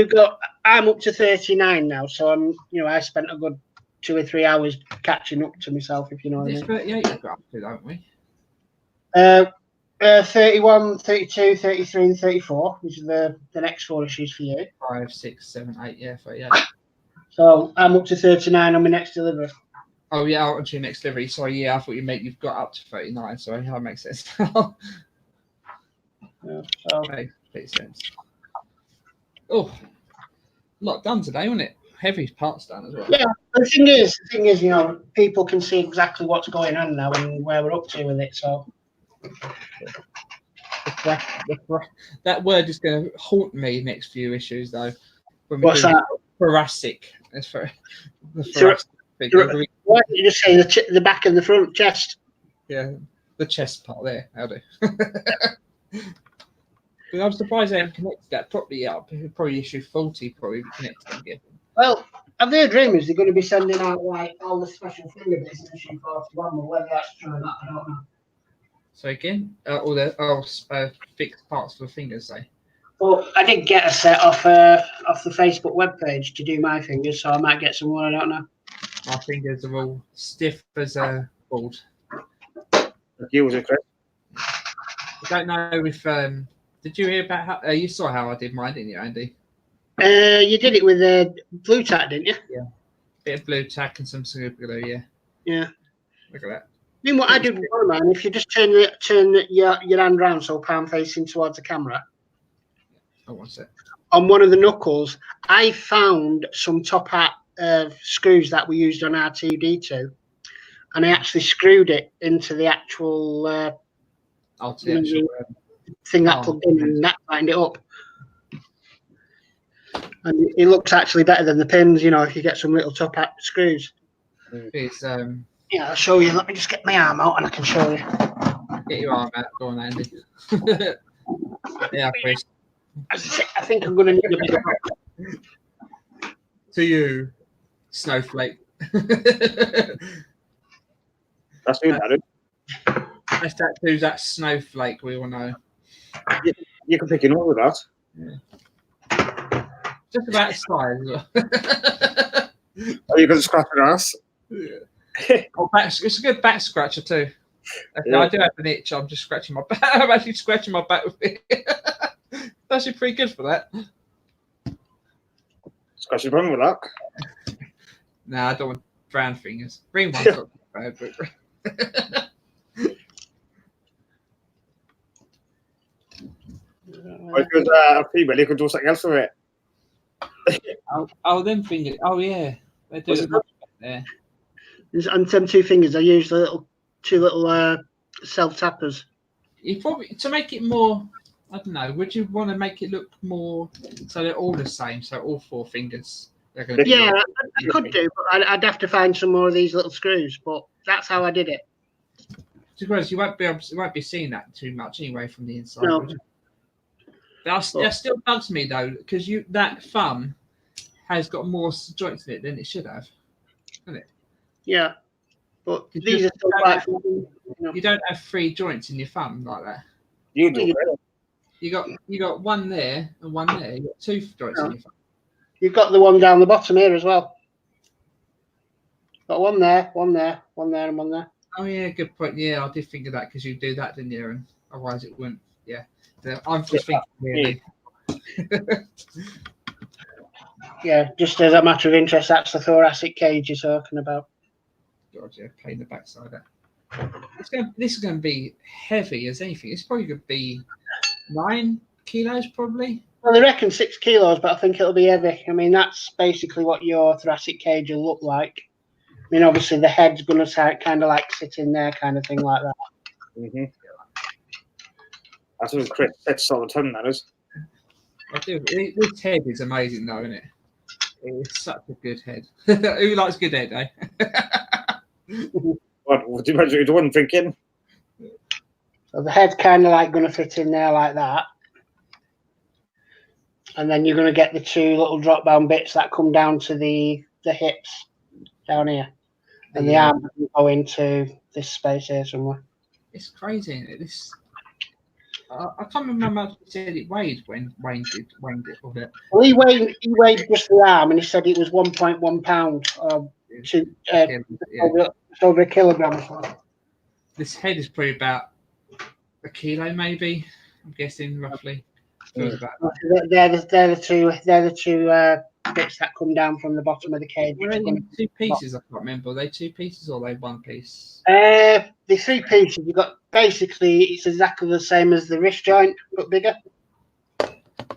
I'm up to 39 now. So I spent a good 2 or 3 hours catching up to myself, if you know what I mean. 38 we've got up to, don't we? 31, 32, 33, and 34. Which are the next 4 issues for you. 5, 6, 7, 8, yeah, 38. So I'm up to 39 on my next delivery. Oh yeah, on to your next delivery. Sorry, yeah, I thought you've got up to 39. Sorry, that makes sense. Yeah, so makes sense. Oh, a lot done today, wasn't it? Heavy parts done as well. Yeah, the thing is, people can see exactly what's going on now and where we're up to with it. So that word is going to haunt me next few issues, though. What's that? Thoracic. That's for the thoracic. Why don't you just say the back and the front chest? Yeah, the chest part there. How do? I'm surprised they haven't connected that properly up. Probably issue 40 probably connected again. Well, I've heard rumours they're going to be sending out like all the special finger bits in issue 41, but whether that's true or not, I don't know. So again, all the fixed parts for the fingers, say. Well, I did get a set off the Facebook webpage to do my fingers, so I might get some more. I don't know. My fingers are all stiff as a board. You was it, Chris? I don't know if did you hear about how you saw how I did mine, didn't you, Andy? You did it with blue tack, didn't you? Yeah. Bit of blue tack and some super glue, yeah. Yeah. Look at that. I mean, what I did with one of mine, if you just turn your hand round so palm facing towards the camera. Oh, what's it? On one of the knuckles, I found some top hat screws that we used on R2D2, and I actually screwed it into the actual thing that plugged in, and that lined it up. And it looks actually better than the pins, if you get some little top hat screws. It's Yeah, I'll show you. Let me just get my arm out and I can show you. Get your arm out. Go on, Andy. Yeah, Chris. I think I'm going to need a bit of... To you, Snowflake. That's who that is. That's that who's that Snowflake we all know. You can pick it up with that. Yeah. Just about size as well. Oh, you can scratch your ass. Yeah. It's a good back scratcher too. Okay, yeah. I do have an itch. I'm just scratching my back. I'm actually scratching my back with it. It's actually pretty good for that. Scratch your bum with that. Nah, I don't want brown fingers. Green ones not bad, but because a female, you could do something else with it. Oh, them fingers. Oh, yeah. They do it there. On them 2 fingers, I use two little self tappers. You probably to make it more. I don't know. Would you want to make it look more so they're all the same? So all 4 fingers Yeah, I could do, but I'd have to find some more of these little screws. But that's how I did it. Because you won't be seeing that too much anyway from the inside. No. That still bugs me though, because that thumb has got more joints in it than it should have, hasn't it? Yeah, but these are still quite. You don't have 3 joints in your thumb like that. You do. You got one there and one there. You got 2 joints in your thumb. You've got the one down the bottom here as well. Got one there, one there, one there, and one there. Oh yeah, good point. Yeah, I did think of that because you do that, didn't you? And otherwise it wouldn't. Yeah, I'm just thinking really. Yeah, just as a matter of interest, that's the thoracic cage you're talking about. God, yeah, pain the backside. This is going to be heavy as anything. It's probably going to be 9 kilos, probably. Well, they reckon 6 kilos, but I think it'll be heavy. I mean, that's basically what your thoracic cage will look like. I mean, obviously, the head's going to kind of like sit in there, kind of thing like that. Mm-hmm. That's what Chris says all the time, that is. I do. This head is amazing, though, isn't it? It's such a good head. Who likes good head, eh? What do you imagine you're doing, thinking? So the head's kind of like going to fit in there like that. And then you're going to get the 2 little drop-down bits that come down to the hips down here. And the arm will go into this space here somewhere. It's crazy, isn't it? I can't remember how much he said it weighed when Wayne did it. Well, he weighed just the arm, and he said it was 1.1 pound, over a kilogram. This head is probably about a kilo, maybe. I'm guessing roughly. They're the two bits that come down from the bottom of the cage. Were they 2 pieces? I can't remember. Are they 2 pieces or are they 1 piece? The 3 pieces. You've got basically it's exactly the same as the wrist joint, but bigger.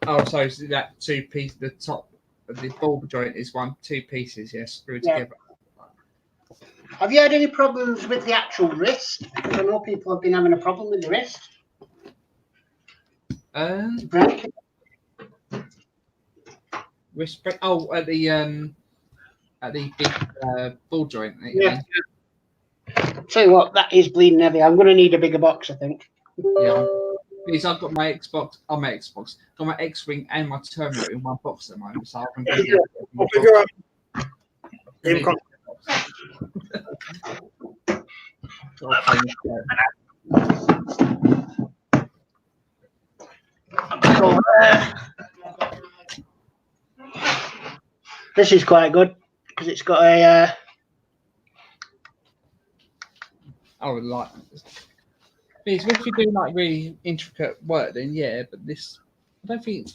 Oh, so that 2 piece, the top of the ball joint is 2 pieces, screwed together. Have you had any problems with the actual wrist? Because I know people have been having a problem with the wrist. Wrist break. Oh, at the big ball joint. Yeah. Tell you what, that is bleeding heavy. I'm going to need a bigger box, I think. Yeah. Because I've got my Xbox. Got my X-Wing and my Terminator in one box at the moment. So I can This is quite good because it's got a. I would like. Because if you do like really intricate work, then yeah. But this, I don't think.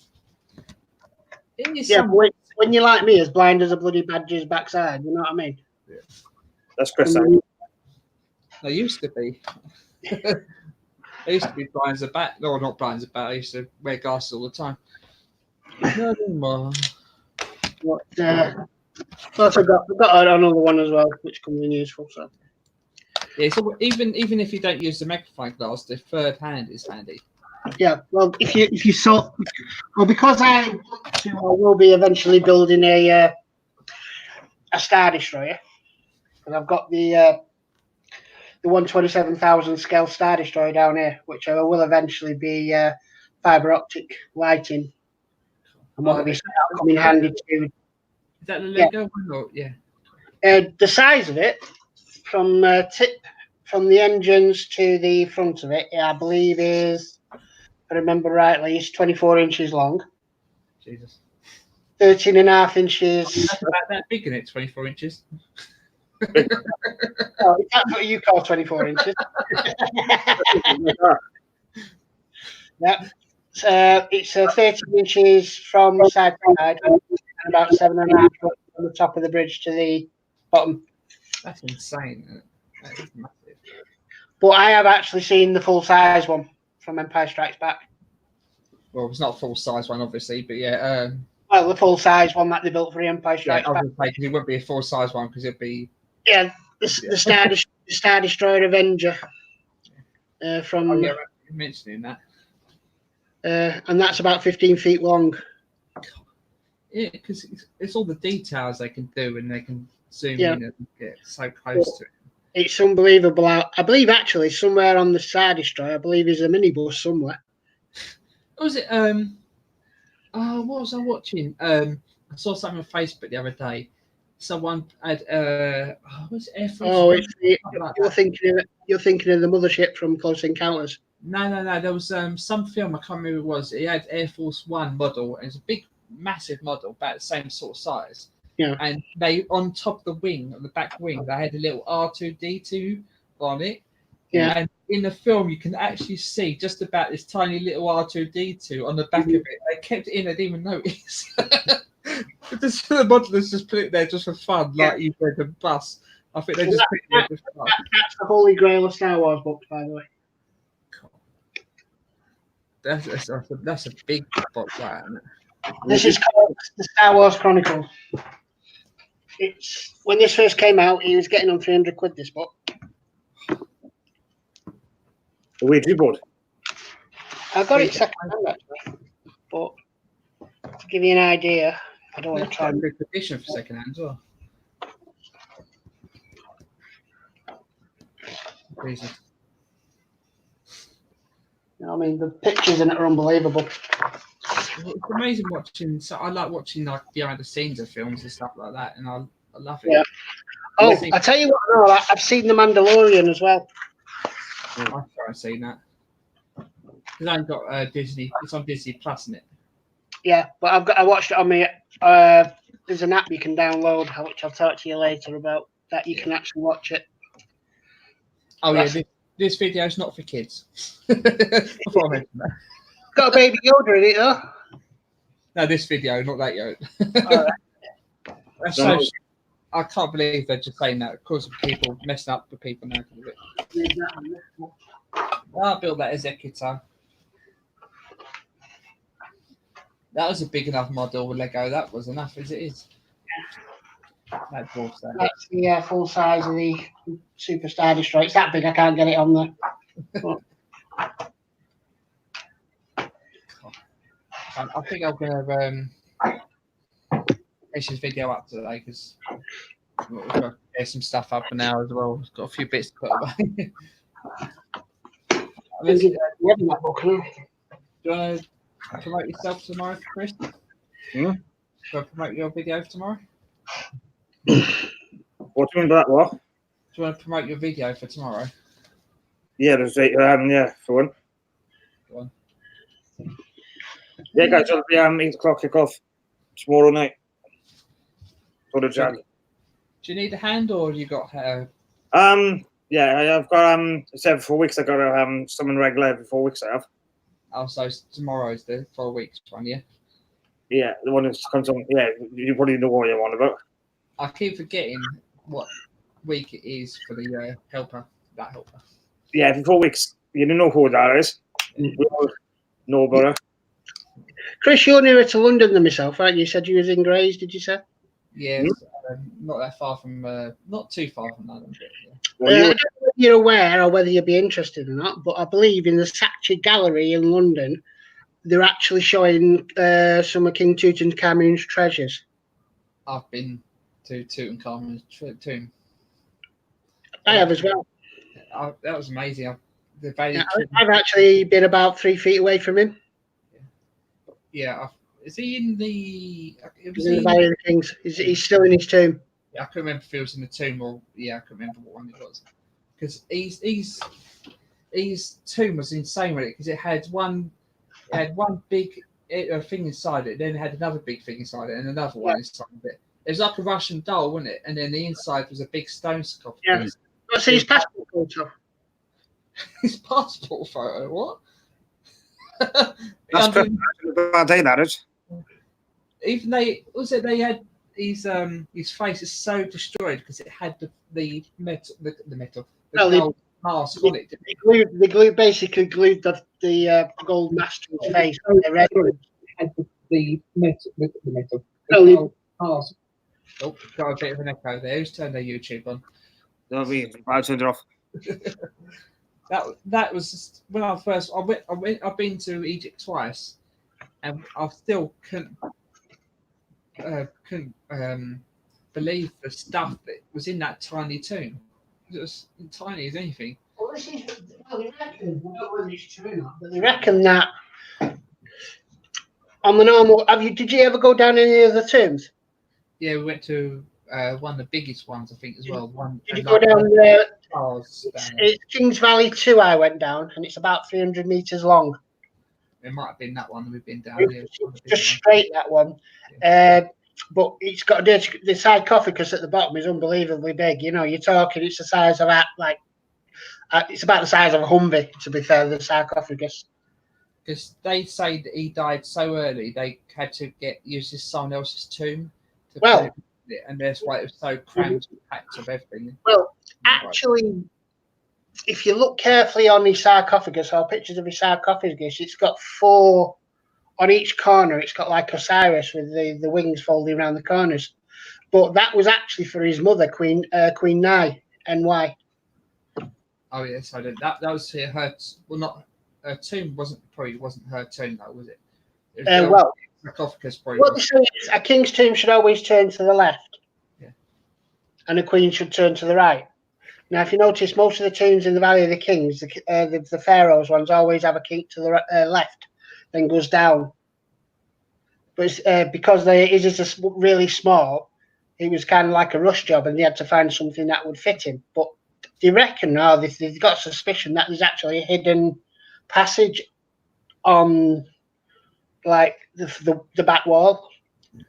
Yeah, when you're like me, as blind as a bloody badger's backside, you know what I mean? Yeah. That's Chris. I used to be. I used to be blind as a bat. No, not blind as a bat. I used to wear glasses all the time. No more. What? Plus, I got another one as well, which comes in useful. So. Yeah. So even if you don't use the magnifying glass, the third hand is handy. Yeah. Well, if you saw, well, because I will be eventually building a Star Destroyer, and I've got the 127,000 scale Star Destroyer down here, which I will eventually be fiber optic lighting. And what will come in handy too. Is that the Lego one? Or, yeah. The size of it, from the engines to the front of it, I believe is, if I remember rightly, is 24 inches long. Jesus. 13.5 inches. That's about that big, isn't it? 24 inches. Oh, that's what you call 24 inches. Yeah. It's 13 inches from side to side and about 7.5 from the top of the bridge to the bottom. That's insane. That is massive. But I have actually seen the full size one from Empire Strikes Back. Well, it's not a full size one, obviously, but yeah. Well, the full size one that they built for the Empire Strikes Back. It wouldn't be a full size one because it'd be. Yeah, the Star Destroyer Avenger. From. Oh, yeah, you're mentioning that. And that's about 15 feet long. Yeah, because it's all the details they can do, and they can zoom Yeah. in and get so close to it. It's unbelievable. I believe actually somewhere on the Star Destroyer, I believe is a minibus somewhere. Was it? Oh, what was I watching? I saw something on Facebook the other day. Someone had was it Air Force? Oh, One? it's Something like you're that. thinking of the mothership from Close Encounters. No. There was some film, I can't remember what it was. It had Air Force One model, and it's a big, massive model, about the same sort of size. Yeah. And they, on top of the wing, on the back wing, they had a little R2D2 on it. Yeah. And in the film, you can actually see just about this tiny little R2D2 on the back of it. They kept it in, they didn't even notice. The modelers just put it there just for fun, like you read a bus. I think they just put it there just for fun. That's the Holy Grail of Star Wars books, by the way. That's a big box, that, isn't it? This is called the Star Wars Chronicles. It's when this first came out, he was getting on 300 quid. This book. Where'd you bought? I got it second hand actually, but to give you an idea, I don't want to It's try. quite a good condition for second hand as well. Crazy. You know, I mean, the pictures in it are unbelievable. It's amazing watching. So I like watching like behind the scenes of films and stuff like that, and I love it. Yeah. Oh, I tell you what, no, I've seen The Mandalorian as well. I've tried seeing that. Because I ain't got Disney. It's on Disney Plus, isn't it? Yeah, but I watched it on my. There's an app you can download, which I'll talk to you later about. That you can actually watch it. Oh yeah, this video is not for kids. Before I mention that. Got a baby Yoda in it though. No, this video, not that yet. That's No. so. I can't believe they're just saying that. Of course, people messing up with people now. I built that executor. That was a big enough model with Lego. That was enough as it is. That dwarfs that. That's the full size of the Super Star Destroyer. It's that big, I can't get it on there. I think I'm going to finish this video up today because we've got to get some stuff up now as well. Got a few bits to put away. Do you want to promote yourself tomorrow, Chris? Hmm? Do you want to promote your video for tomorrow? What do you mean by that? What? Do you want to promote your video for tomorrow? Yeah, there's yeah, for one. Go on. Yeah, guys, it'll be 8 o'clock kickoff tomorrow night. For the Jag. Do you need a hand or have you got Yeah, I've got it's every 4 weeks. I got someone regular every 4 weeks. I have. Oh, so tomorrow's the 4 weeks one, yeah? Yeah, the one that comes on. Yeah, you probably know what you're on about. I keep forgetting what week it is for the helper. That helper. Yeah, every 4 weeks. You don't know who that is. We all know about it. Chris, you're nearer to London than myself, right? You said you was in Grays, did you say? Yes, not that far from, not too far from London. But, yeah. Well, I don't know whether you're aware or whether you'd be interested or not, but I believe in the Saatchi Gallery in London, they're actually showing some of King Tutankhamun's treasures. I've been to Tutankhamun's tomb. I have as well. That was amazing. I've actually been about 3 feet away from him. Yeah, is he in the? He's in the Valley of the Kings. He's still in his tomb. Yeah, I couldn't remember if he was in the tomb or I couldn't remember what one it was. Because his tomb was insane with it because it had one big thing inside it, then it had another big thing inside it, and another one inside it. It was like a Russian doll, wasn't it? And then the inside was a big stone sculpture. Yeah. What's his passport photo? His passport photo? What? that's a bad day, that is. Even they had his face is so destroyed because it had the metal gold mask on it. They basically glued the gold mask to his face. The metal No, mask. Oh, got a bit of an echo there. Who's turned their YouTube on? That'll be I turned it off. That was just, when I went. I've been to Egypt twice, and I still couldn't couldn't believe the stuff that was in that tiny tomb. It was tiny as anything. Well, this is, well, they reckon, I don't know whether it's true or not, but they reckon that on the normal, did you ever go down any of the tombs? Yeah, we went to one of the biggest ones, I think, as well. Did you go down there? It's Kings Valley 2 I went down, and it's about 300 metres long. It might have been that one we've been down. It's just straight, that one. Yeah. But it's got the sarcophagus at the bottom is unbelievably big. You know, you're talking, it's the size of it's about the size of a Humvee, to be fair, the sarcophagus. Because they say that he died so early, they had to use someone else's tomb. And that's why it was so crammed and packed of everything. Well, actually, if you look carefully on his sarcophagus or pictures of his sarcophagus, it's got 4 on each corner. It's got like Osiris with the wings folding around the corners. But that was actually for his mother, Queen Nai, N-Y. Oh yes, I did. That was her. Well, not her tomb. Probably wasn't her tomb though, was it? Well, sarcophagus probably. What they say is a king's tomb should always turn to the left, and a queen should turn to the right. Now, if you notice, most of the tombs in the Valley of the Kings, the pharaohs ones, always have a king to the left, then goes down. But because his is really small, it was kind of like a rush job, and they had to find something that would fit him. But they reckon now they've got suspicion that there's actually a hidden passage on, like, the back wall. And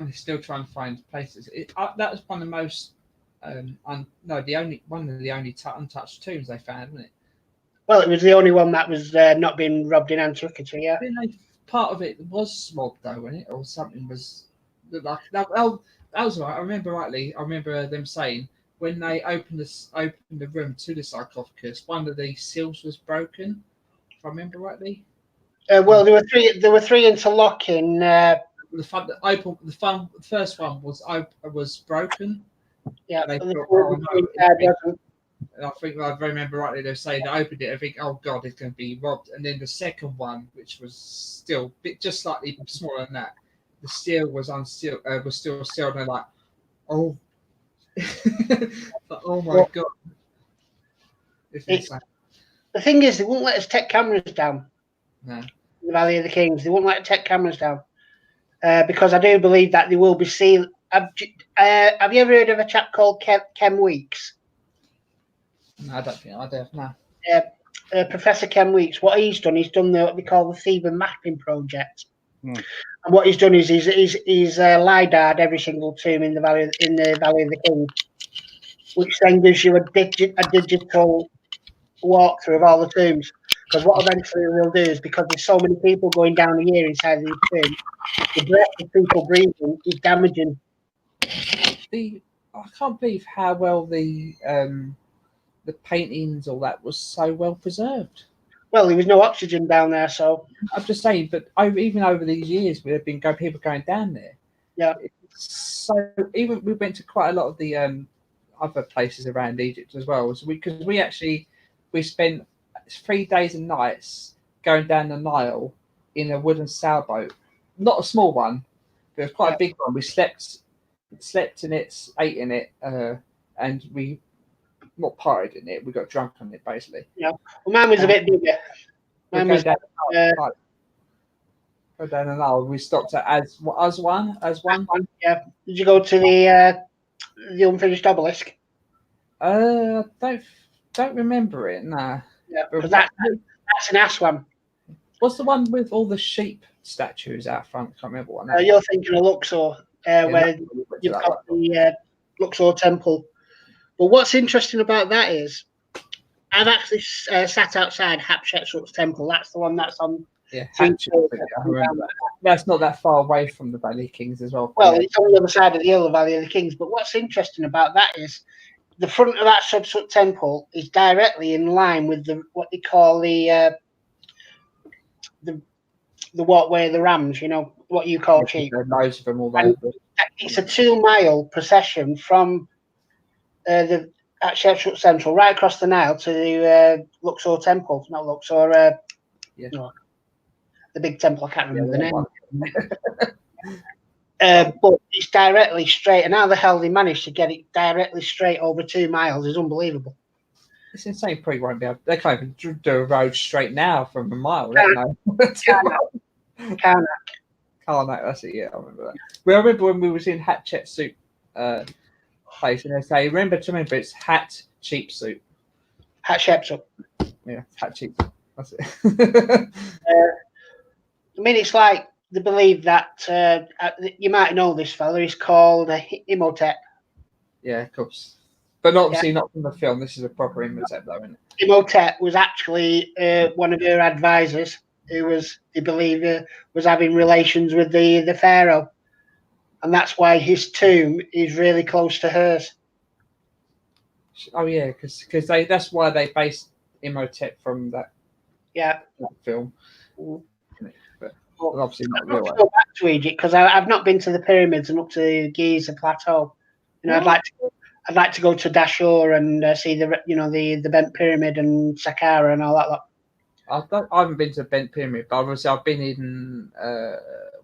they're still trying to find places. That was one of the most, one of the only untouched tombs they found, wasn't it? Well, it was the only one that was not being robbed in antiquity. Yeah. Part of it was smog, though, wasn't it, or something was like that. That was right. I remember rightly. I remember them saying when they opened the room to the sarcophagus, one of the seals was broken. If I remember rightly. Well, there were three interlocking. The first one was broken. Yeah. And I think I remember rightly, they say they opened it. I think, oh god, it's going to be robbed. And then the second one, which was still just slightly smaller than that, the seal was still sealed. And they're like, oh, oh my god! The thing is, they wouldn't let us take cameras down. No. In the Valley of the Kings, they wouldn't let us take cameras down because I do believe that they will be sealed. Have you ever heard of a chap called Kem Weeks? No, I don't think I do. No. Professor Kem Weeks. What he's done what we call the Theban Mapping Project. And what he's done is he's LiDAR'd every single tomb in the Valley of the Kings, which then gives you a digital walkthrough of all the tombs. Because what eventually we'll do is, because there's so many people going down a year inside these tombs, the breath of people breathing is damaging. I can't believe how well the paintings, all that was so well preserved. Well, there was no oxygen down there, so I'm just saying. But even over these years, there have been people going down there. Yeah. So even we went to quite a lot of the other places around Egypt as well. So because we spent 3 days and nights going down the Nile in a wooden sailboat, not a small one, but it was quite a big one. We slept in it, ate in it, and we not partied in it. We got drunk on it, basically. Yeah. Well, mine was a bit bigger. Mine was go down the Nile. We stopped at as one. Yeah. Did you go to the unfinished obelisk? I don't remember it. Nah. Yeah, because that's an Aswan. What's the one with all the sheep statues out front? I can't remember what. You're thinking of Luxor, where you've got the Luxor temple. But what's interesting about that is, I've actually sat outside Hatshepsut's temple. That's the one that's on. Yeah, that's not that far away from the Valley of Kings as well. Well, it's on the other side of the hill, the Valley of the Kings. But what's interesting about that is, the front of that Hatshepsut temple is directly in line with what they call the walkway of the rams. You know what you call sheep. Loads of them all over. It's a 2-mile procession from the Hatshepsut Central right across the Nile to the Luxor temple. Not Luxor. No, the big temple. I can't remember the name. But it's directly straight, and how the hell they managed to get it directly straight over 2 miles is unbelievable. It's insane. Probably won't be able. They can't even do a road straight now from a mile. Carnac, that's it. Yeah, I remember that. Well, I remember when we was in Hatchet Soup place, and they say, remember, it's Hat Cheap Soup. Hatchet Soup. Yeah, Hat Cheap. That's it. I mean, it's like they believe that you might know this fella. He's called Imhotep. Yeah, of course. But obviously not from the film. This is a proper Imhotep, though, isn't it? Imhotep was actually one of her advisors, who was, they believe, was having relations with the pharaoh, and that's why his tomb is really close to hers. Oh yeah, because that's why they based Imhotep from that film. But obviously not real. Go back to Egypt because I've not been to the pyramids and up to Giza Plateau. You know, I'd like to go to Dashur and see the Bent Pyramid and Saqqara and all that lot. I haven't been to the Bent Pyramid, but obviously I've been in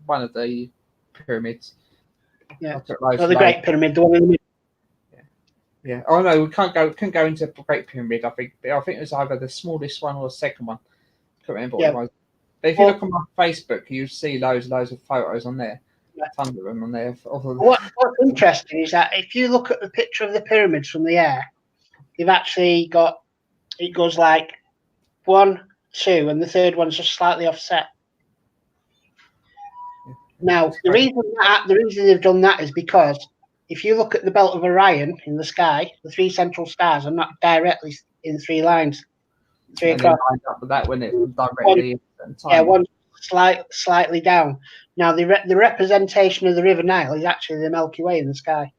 one of the pyramids. Yeah, the Great Pyramid, the one in the middle. Yeah. Oh no, we couldn't go into the Great Pyramid. I think it was either the smallest one or the second one. I can't remember what it was. But if you look on my Facebook, you see loads of photos on there. Tons of them on there. What's interesting is that if you look at the picture of the pyramids from the air, they've actually got, it goes like 1, 2, and the third one's just slightly offset. Now, the reason they've done that is because if you look at the belt of Orion in the sky, the 3 central stars are not directly in 3 lines. 3 across. Lined up with that when it directly. One slightly down. Now, the representation of the River Nile is actually the Milky Way in the sky.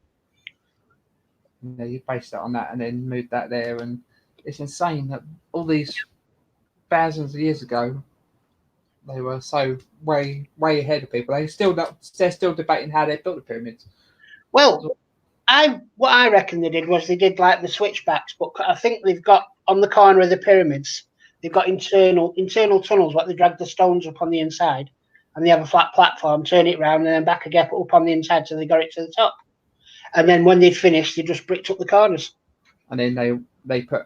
Yeah, you base that on that and then move that there, and it's insane that all these thousands of years ago, they were so way ahead of people. They're still debating how they built the pyramids. Well, what I reckon they did was they did like the switchbacks, but I think they've got on the corner of the pyramids, they've got internal tunnels where they drag the stones up on the inside, and they have a flat platform, turn it round, and then back again up on the inside so they got it to the top. And then when they'd finished, they just bricked up the corners. And then they put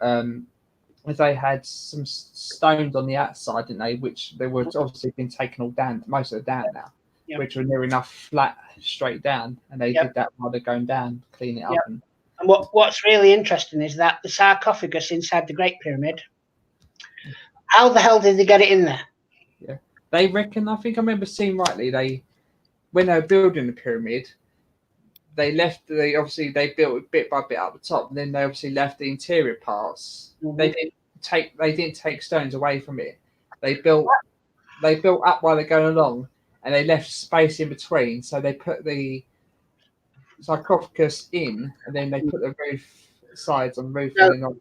they had some stones on the outside, didn't they? Which they were obviously been taken all down, most of them down now, which were near enough flat straight down, and they did that while they're going down, clean it up. And what's really interesting is that the sarcophagus inside the Great Pyramid. How the hell did they get it in there? Yeah, they reckon. I think I remember seeing rightly. When they were building the pyramid, they built it bit by bit up the top, and then they obviously left the interior parts. Mm-hmm. They didn't take stones away from it. They built up while they're going along, and they left space in between. So they put the sarcophagus in, and then they put the roof sides on the roof. Now, and then on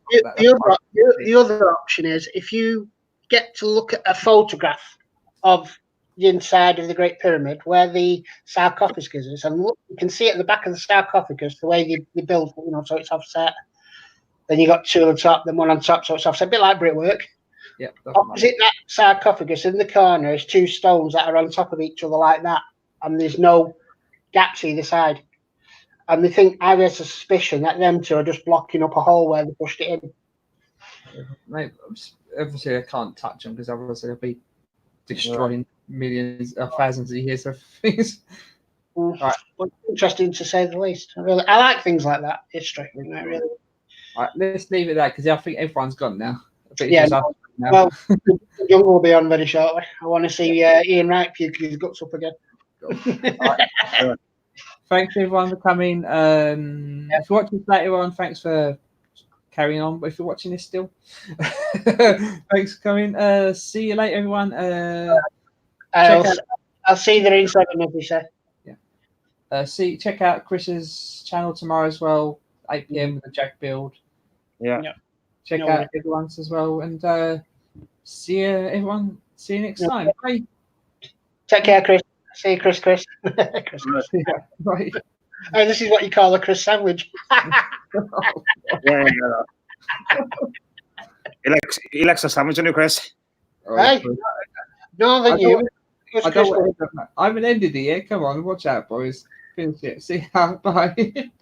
top the other option is if you get to look at a photograph of the inside of the Great Pyramid where the sarcophagus is, and look, you can see at the back of the sarcophagus the way they build, so it's offset. Then you got 2 on top, then 1 on top, so it's offset, a bit like brickwork. Yeah. Opposite that sarcophagus in the corner is 2 stones that are on top of each other like that, and there's no gaps either side. And they think I have a suspicion that them 2 are just blocking up a hole where they pushed it in. Mate, obviously I can't touch them because obviously they'll be destroying millions or thousands of years of things. Right. Well, interesting to say the least. I like things like that, history. Really. Right, let's leave it there because I think everyone's gone now. Well, the Young will be on very shortly. I want to see Ian Wright puke his guts up again. Right. Thanks everyone for coming. If you're watching this later on, thanks for carrying on. If you're watching this still, thanks for coming. See you later, everyone. I'll see you there in 7, as we say. Yeah. Check out Chris's channel tomorrow as well, 8 PM with the Jack build. Yeah. Check out everyone's as well, and see you, everyone. See you next time. Bye. Take care, Chris. See you, Chris. Chris. Yeah, right. Oh, this is what you call a Chris sandwich. Yeah. He likes a sandwich, on you, Chris. Hey, no, than you. I don't want to. I haven't ended the year. Come on, watch out, boys. Finish it. See how. Bye.